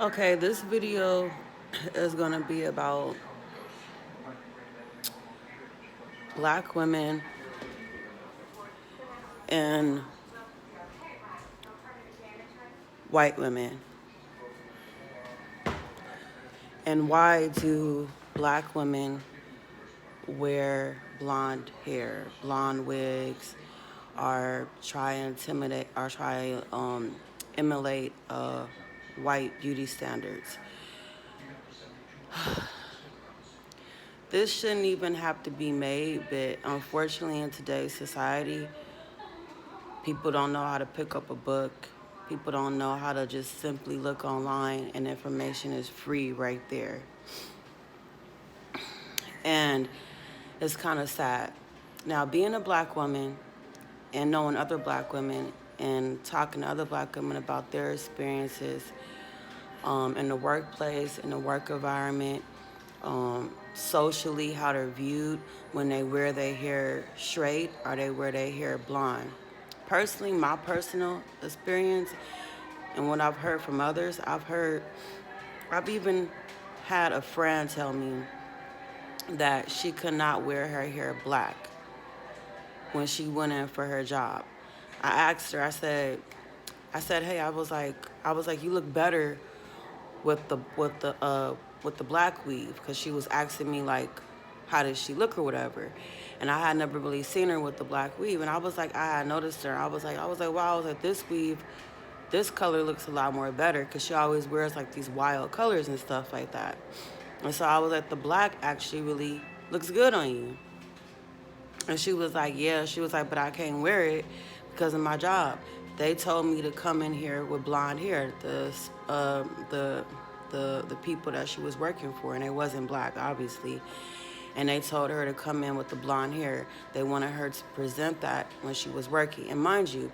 Okay, this video is going to be about black women and white women. And why do black women wear blonde hair, blonde wigs, or try emulate white beauty standards? This shouldn't even have to be made, but unfortunately, in today's society, people don't know how to pick up a book. People don't know how to just simply look online, and information is free right there. And it's kind of sad. Now, being a black woman and knowing other black women and talking to other black women about their experiences in the workplace, in the work environment, socially, how they're viewed when they wear their hair straight or they wear their hair blonde. Personally, my personal experience and what I've heard from others, I've even had a friend tell me that she could not wear her hair black when she went in for her job. I asked her, hey, I was like, you look better with the black weave, because she was asking me like, how does she look or whatever, and I had never really seen her with the black weave, and I was like, I had noticed her. I was like, wow. I was like, this weave, this color looks a lot more better, because she always wears like these wild colors and stuff like that. And so I was like, the black actually really looks good on you. And she was like, yeah. She was like, but I can't wear it because of my job. They told me to come in here with blonde hair. The people that she was working for, and it wasn't black, obviously. And they told her to come in with the blonde hair. They wanted her to present that when she was working. And mind you,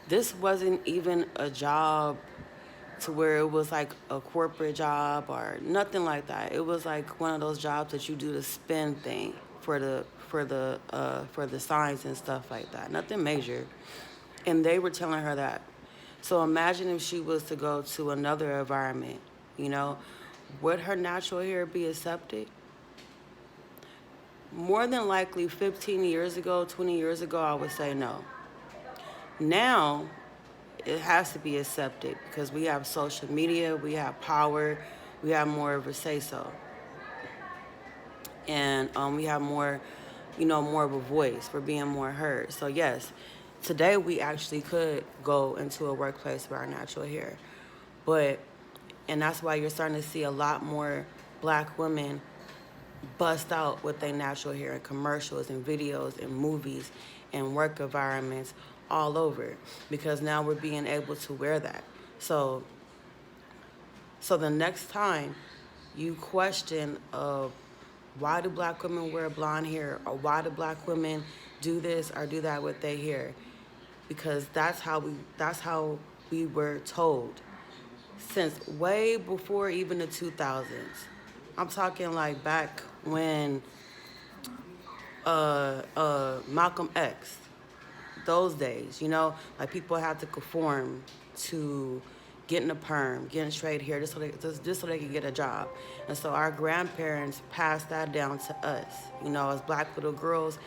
this wasn't even a job to where it was like a corporate job or nothing like that. It was like one of those jobs that you do the spin thing for the signs and stuff like that. Nothing major. And they were telling her that. So imagine if she was to go to another environment, you know, would her natural hair be accepted? More than likely 15 years ago, 20 years ago, I would say no. Now, it has to be accepted because we have social media, we have power, we have more of a say so, and we have more, more of a voice. We're being more heard. So yes, today we actually could go into a workplace with our natural hair, but and that's why you're starting to see a lot more black women bust out with their natural hair in commercials and videos and movies and work environments all over, because now we're being able to wear that. So the next time you question why do black women wear blonde hair, or why do black women do this or do that with their hair, because that's how we were told since way before even the 2000s. I'm talking like back when Malcolm X, those days, like people had to conform to getting a perm, getting straight hair, just so they could get a job. And so our grandparents passed that down to us, as black little girls,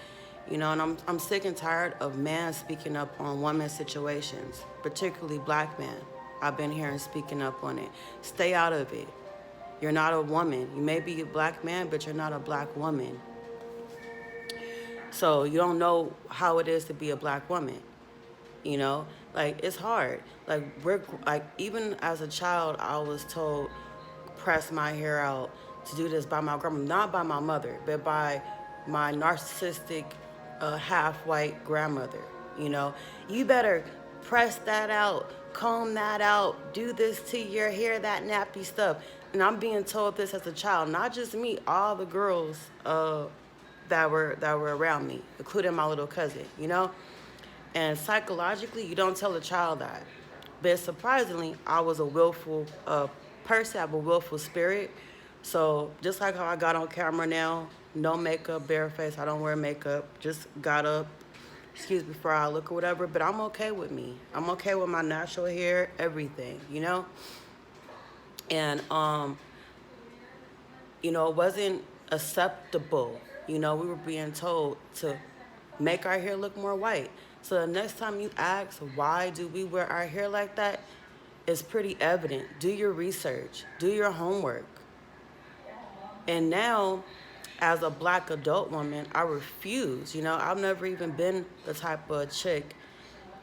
and I'm sick and tired of men speaking up on women's situations, particularly black men. I've been hearing speaking up on it. Stay out of it. You're not a woman. You may be a black man, but you're not a black woman. So you don't know how it is to be a black woman. Like, it's hard. Like, even as a child, I was told press my hair out, to do this by my grandma, not by my mother, but by my narcissistic half white grandmother. You better press that out, comb that out, do this to your hair, that nappy stuff. And I'm being told this as a child, not just me, all the girls that were around me, including my little cousin. And psychologically, you don't tell a child that. But surprisingly, I was a willful person. I have a willful spirit. So just like how I got on camera now, no makeup, bare face. I don't wear makeup. Just got up, excuse me, before I look or whatever. But I'm okay with me. I'm okay with my natural hair, everything. And it wasn't acceptable. We were being told to make our hair look more white. So the next time you ask, why do we wear our hair like that? It's pretty evident. Do your research, do your homework. And now, as a black adult woman, I refuse. I've never even been the type of chick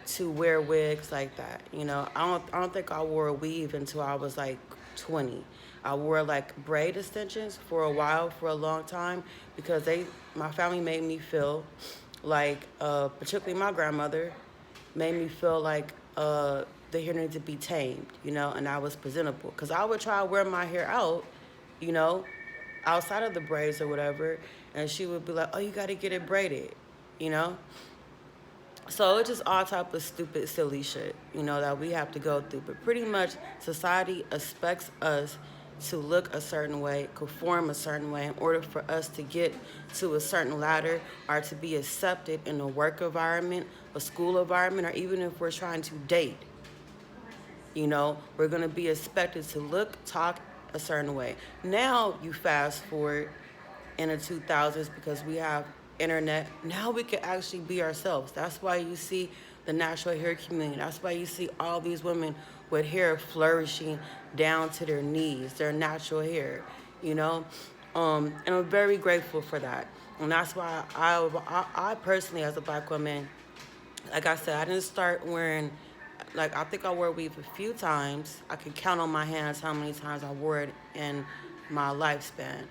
to wear wigs like that. I don't think I wore a weave until I was like 20. I wore like braid extensions for a while, for a long time, because my family made me feel like, particularly my grandmother, made me feel like the hair needed to be tamed, and I was presentable. Because I would try to wear my hair out, you know, outside of the braids or whatever, and she would be like, oh, you got to get it braided, you know? So it's just all type of stupid, silly shit, that we have to go through. But pretty much society expects us to look a certain way, conform a certain way in order for us to get to a certain ladder or to be accepted in a work environment, a school environment, or even if we're trying to date. We're going to be expected to look, talk a certain way. Now you fast forward in the 2000s because we have internet. Now we can actually be ourselves. That's why you see the natural hair community. That's why you see all these women with hair flourishing down to their knees, their natural hair, and I'm very grateful for that. And that's why I personally, as a black woman, like I said, I didn't start wearing, like, I think I wore a weave a few times. I can count on my hands how many times I wore it in my lifespan,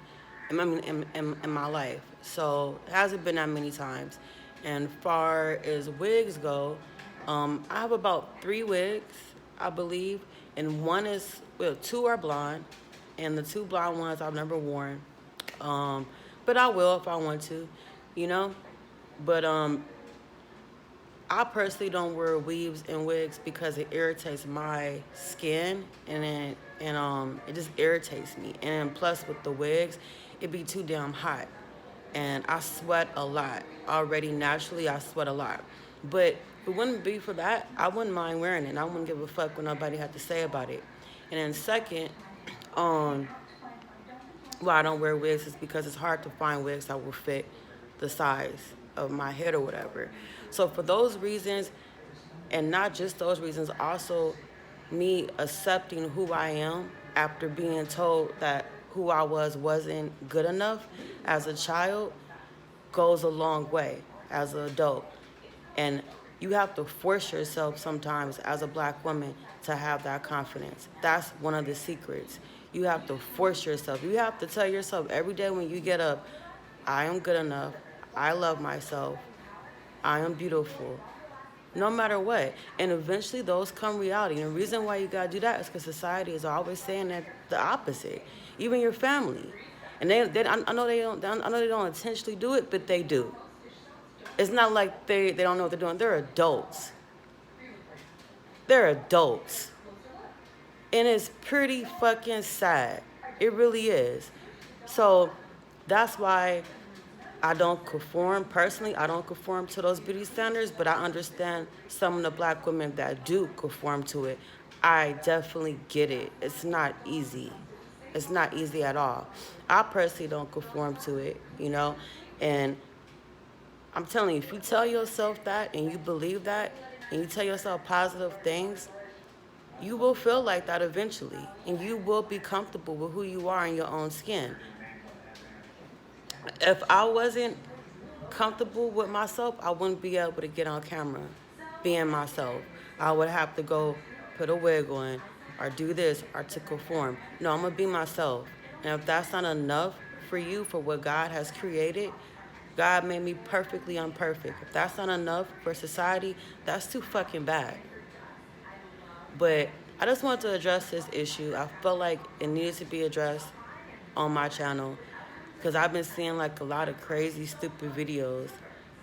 in my life. So it hasn't been that many times. And far as wigs go, I have about 3 wigs, I believe, and two are blonde, and the 2 blonde ones I've never worn. But I will if I want to, But I personally don't wear weaves and wigs because it irritates my skin, and it just irritates me. And plus with the wigs, it be too damn hot, and I sweat a lot already. Naturally, I sweat a lot, but if it wouldn't be for that, I wouldn't mind wearing it. And I wouldn't give a fuck what nobody had to say about it. And then second, why I don't wear wigs is because it's hard to find wigs that will fit the size of my head or whatever. So for those reasons, and not just those reasons, also me accepting who I am after being told that who I wasn't good enough as a child goes a long way as an adult. And you have to force yourself sometimes as a black woman to have that confidence. That's one of the secrets. You have to force yourself. You have to tell yourself every day when you get up, I am good enough. I love myself. I am beautiful. No matter what. And eventually those come reality. And the reason why you gotta do that is because society is always saying that the opposite. Even your family. And I know they don't intentionally do it, but they do. It's not like they don't know what they're doing. They're adults. They're adults. And it's pretty fucking sad. It really is. So that's why I don't conform. Personally, I don't conform to those beauty standards, but I understand some of the black women that do conform to it. I definitely get it. It's not easy. It's not easy at all. I personally don't conform to it, and I'm telling you, if you tell yourself that and you believe that and you tell yourself positive things, you will feel like that eventually, and you will be comfortable with who you are in your own skin. If I wasn't comfortable with myself, I wouldn't be able to get on camera being myself. I would have to go put a wig on or do this or to conform. No, I'm going to be myself. And if that's not enough for you, for what God has created, God made me perfectly imperfect. If that's not enough for society, that's too fucking bad. But I just wanted to address this issue. I felt like it needed to be addressed on my channel because I've been seeing like a lot of crazy, stupid videos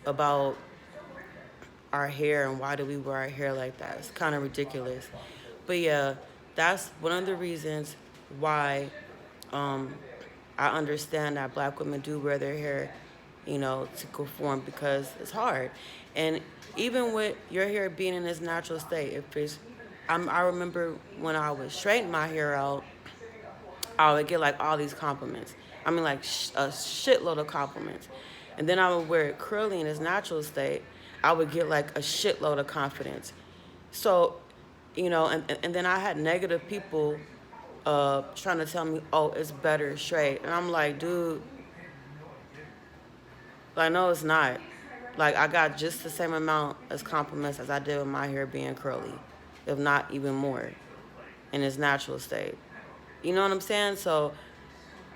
about our hair and why do we wear our hair like that. It's kind of ridiculous. But yeah, that's one of the reasons why I understand that black women do wear their hair, to conform, because it's hard. And even with your hair being in its natural state, I remember when I would straighten my hair out, I would get like all these compliments. I mean, like a shitload of compliments. And then I would wear it curly in its natural state. I would get like a shitload of confidence. So, and then I had negative people trying to tell me, oh, it's better straight. And I'm like, dude, like, no, it's not. Like, I got just the same amount as compliments as I did with my hair being curly, if not even more, in its natural state. You know what I'm saying? So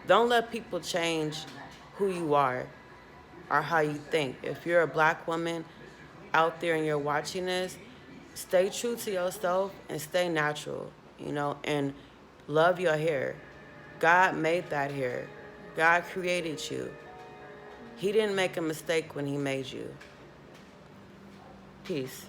don't let people change who you are or how you think. If you're a black woman out there and you're watching this, stay true to yourself and stay natural, and love your hair. God made that hair. God created you. He didn't make a mistake when he made you. Peace.